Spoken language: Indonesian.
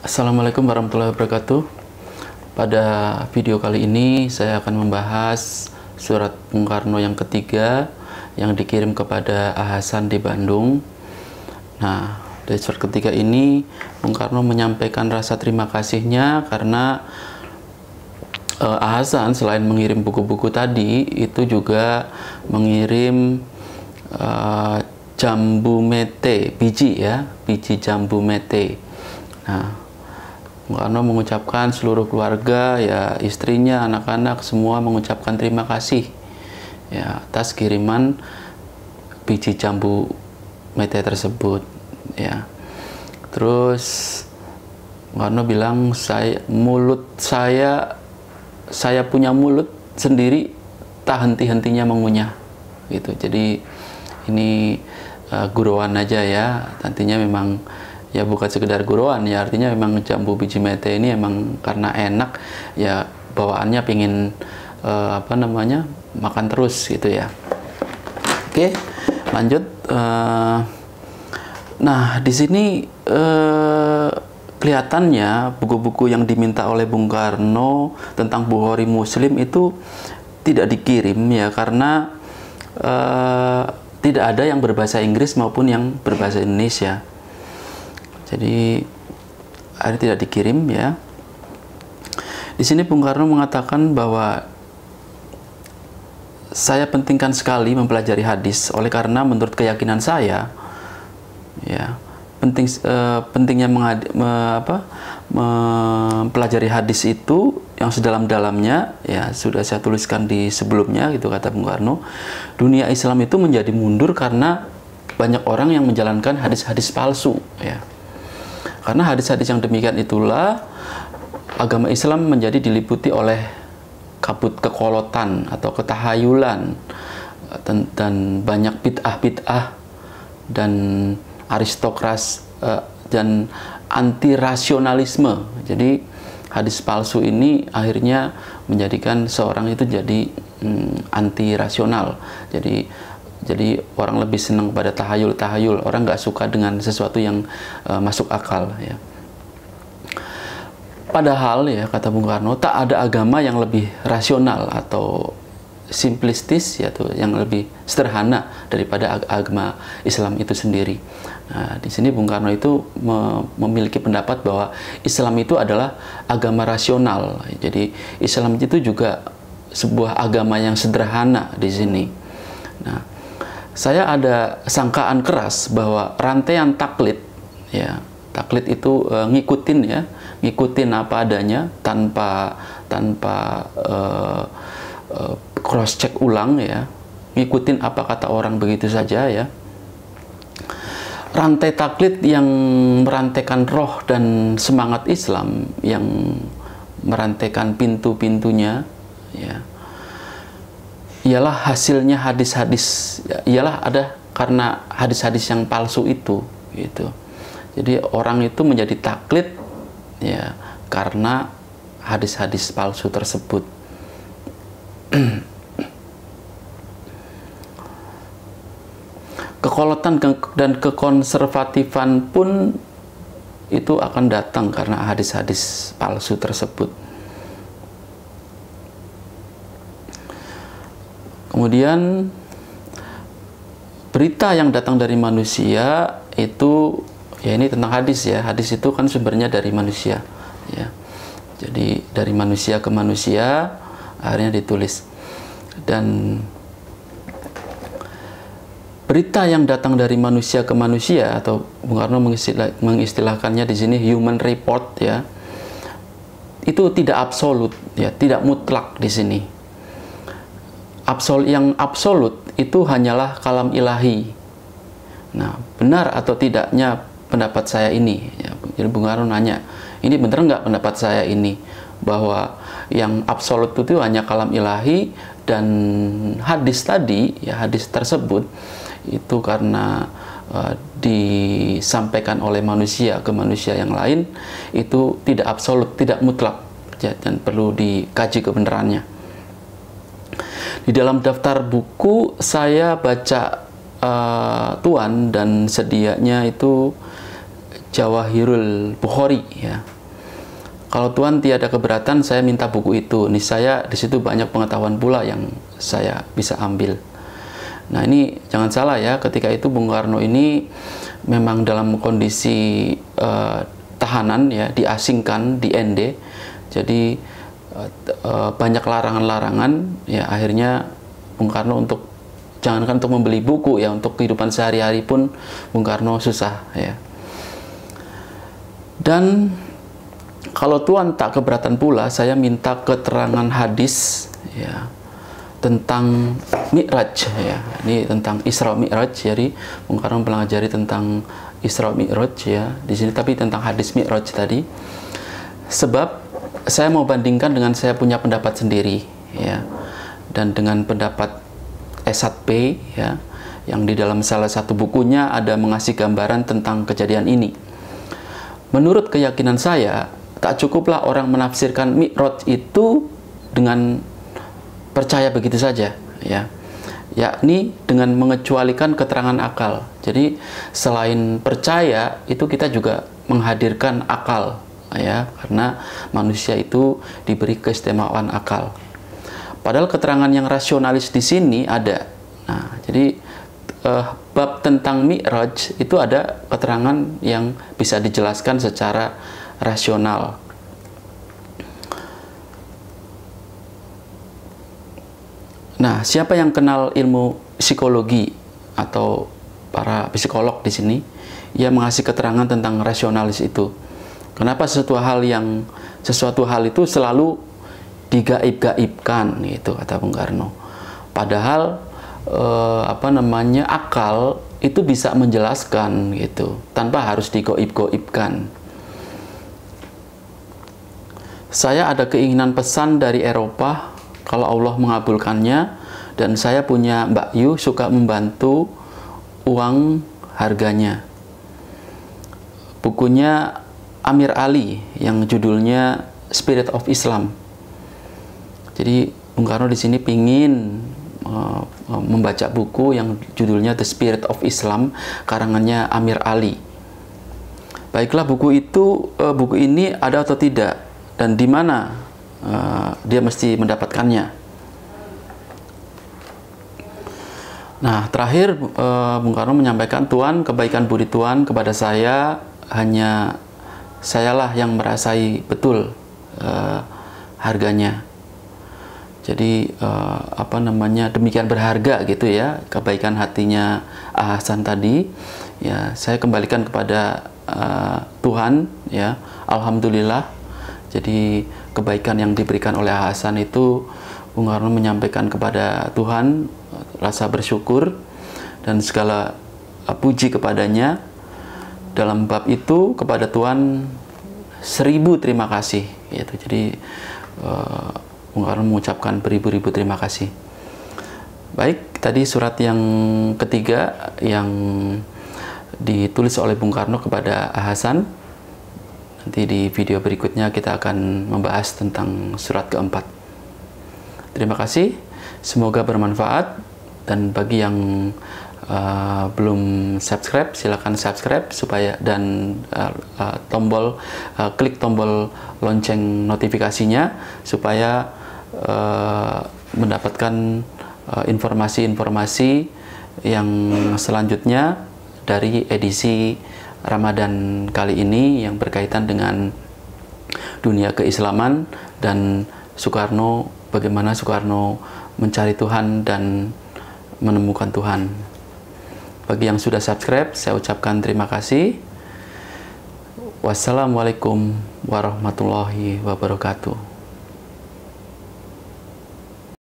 Assalamualaikum warahmatullahi wabarakatuh. Pada video kali ini saya akan membahas surat Bung Karno yang ketiga yang dikirim kepada A. Hasan di Bandung. Nah, dari surat ketiga ini Bung Karno menyampaikan rasa terima kasihnya karena A. Hasan selain mengirim buku-buku tadi, itu juga mengirim jambu mete, biji jambu mete. Nah, Bung Karno mengucapkan seluruh keluarga, ya istrinya, anak-anak semua mengucapkan terima kasih ya atas kiriman biji jambu mete tersebut ya. Terus Bung Karno bilang, saya punya mulut sendiri tak henti-hentinya mengunyah gitu. Jadi ini guruan aja ya, nantinya memang ya bukan sekedar guruan ya, artinya memang jambu biji mete ini emang karena enak ya, bawaannya pingin makan terus gitu ya. Oke, lanjut. Nah, di sini kelihatannya buku-buku yang diminta oleh Bung Karno tentang Bukhari Muslim itu tidak dikirim ya, karena tidak ada yang berbahasa Inggris maupun yang berbahasa Indonesia. Jadi hari tidak dikirim ya. Di sini Bung Karno mengatakan bahwa saya pentingkan sekali mempelajari hadis, oleh karena menurut keyakinan saya ya, pentingnya mempelajari hadis itu yang sedalam-dalamnya ya, sudah saya tuliskan di sebelumnya gitu, kata Bung Karno. Dunia Islam itu menjadi mundur karena banyak orang yang menjalankan hadis-hadis palsu ya. Karena hadis-hadis yang demikian itulah agama Islam menjadi diliputi oleh kabut kekolotan atau ketahayulan, dan banyak bid'ah-bid'ah dan aristokrasi dan anti rasionalisme. Jadi hadis palsu ini akhirnya menjadikan seorang itu jadi anti rasional. Jadi orang lebih senang pada tahayul, orang nggak suka dengan sesuatu yang masuk akal ya. Padahal ya, kata Bung Karno, tak ada agama yang lebih rasional atau simplistis ya tuh, yang lebih sederhana daripada agama Islam itu sendiri. Nah, di sini Bung Karno itu memiliki pendapat bahwa Islam itu adalah agama rasional. Jadi Islam itu juga sebuah agama yang sederhana di sini. Nah, saya ada sangkaan keras bahwa rantaian taklid ya, taklid itu ngikutin apa adanya tanpa cross check ulang ya, ngikutin apa kata orang begitu saja ya. Rantai taklid yang merantaikan roh dan semangat Islam, yang merantaikan pintu-pintunya ya, ialah hasilnya hadis-hadis, ialah ada karena hadis-hadis yang palsu itu gitu. Jadi orang itu menjadi taklid ya karena hadis-hadis palsu tersebut. Kekolotan dan kekonservatifan pun itu akan datang karena hadis-hadis palsu tersebut. Kemudian berita yang datang dari manusia itu ya, ini tentang hadis ya. Hadis itu kan sumbernya dari manusia ya. Jadi dari manusia ke manusia akhirnya ditulis. Dan berita yang datang dari manusia ke manusia, atau Bung Karno mengistilahkannya di sini human report ya, itu tidak absolut ya, tidak mutlak di sini. Yang absolut itu hanyalah kalam ilahi. Nah, benar atau tidaknya pendapat saya ini ya, jadi Bung Karno nanya, ini benar nggak pendapat saya ini, bahwa yang absolut itu hanya kalam ilahi, dan hadis tadi ya, hadis tersebut itu karena disampaikan oleh manusia ke manusia yang lain, itu tidak absolut, tidak mutlak ya, dan perlu dikaji kebenarannya. Di dalam daftar buku saya baca tuan dan sedianya itu Jawahirul Bukhari ya. Kalau Tuhan tiada keberatan, saya minta buku itu. Niscaya di situ banyak pengetahuan pula yang saya bisa ambil. Nah, ini jangan salah ya, ketika itu Bung Karno ini memang dalam kondisi tahanan ya, diasingkan di ND. Jadi banyak larangan-larangan ya, akhirnya Bung Karno jangankan untuk membeli buku ya, untuk kehidupan sehari-hari pun Bung Karno susah ya. Dan kalau Tuhan tak keberatan pula, saya minta keterangan hadis ya tentang Mi'raj ya. Ini tentang Isra Mi'raj. Jadi Bung Karno mempelajari tentang Isra Mi'raj ya di sini, tapi tentang hadis Mi'raj tadi. Sebab saya mau bandingkan dengan saya punya pendapat sendiri ya, dan dengan pendapat Esat-P ya, yang di dalam salah satu bukunya ada mengasih gambaran tentang kejadian ini. Menurut keyakinan saya, tak cukuplah orang menafsirkan Mi'raj itu dengan percaya begitu saja ya, yakni dengan mengecualikan keterangan akal. Jadi selain percaya, itu kita juga menghadirkan akal ya, karena manusia itu diberi keistimewaan akal. Padahal keterangan yang rasionalis di sini ada. Nah, jadi bab tentang Mi'raj itu ada keterangan yang bisa dijelaskan secara rasional. Nah, siapa yang kenal ilmu psikologi atau para psikolog di sini, ia mengasih keterangan tentang rasionalis itu. Kenapa sesuatu hal itu selalu digaib-gaibkan gitu, kata Bung Karno. Padahal akal itu bisa menjelaskan gitu, tanpa harus digoib-goibkan. Saya ada keinginan pesan dari Eropa, kalau Allah mengabulkannya, dan saya punya Mbak Yu suka membantu uang harganya. Bukunya Amir Ali yang judulnya Spirit of Islam. Jadi Bung Karno di sini pingin membaca buku yang judulnya The Spirit of Islam, karangannya Amir Ali. Baiklah, buku ini ada atau tidak, dan di mana dia mesti mendapatkannya. Nah, terakhir Bung Karno menyampaikan, Tuhan, kebaikan budi Tuhan kepada saya, hanya sayalah yang merasai betul harganya. Jadi demikian berharga gitu ya kebaikan hatinya Hasan tadi ya. Saya kembalikan kepada Tuhan ya, alhamdulillah. Jadi kebaikan yang diberikan oleh Hasan itu Bung Karno menyampaikan kepada Tuhan rasa bersyukur dan segala puji kepadanya. Dalam bab itu kepada Tuhan 1000 terima kasih gitu. Jadi Bung Karno mengucapkan beribu-ribu terima kasih. Baik, tadi surat yang ketiga yang ditulis oleh Bung Karno kepada Hasan. Nanti di video berikutnya kita akan membahas tentang surat keempat. Terima kasih, semoga bermanfaat, dan bagi yang belum subscribe, silakan subscribe klik tombol lonceng notifikasinya supaya mendapatkan informasi-informasi yang selanjutnya dari edisi Ramadan kali ini yang berkaitan dengan dunia keislaman dan Soekarno, bagaimana Soekarno mencari Tuhan dan menemukan Tuhan. Bagi yang sudah subscribe, saya ucapkan terima kasih. Wassalamualaikum warahmatullahi wabarakatuh.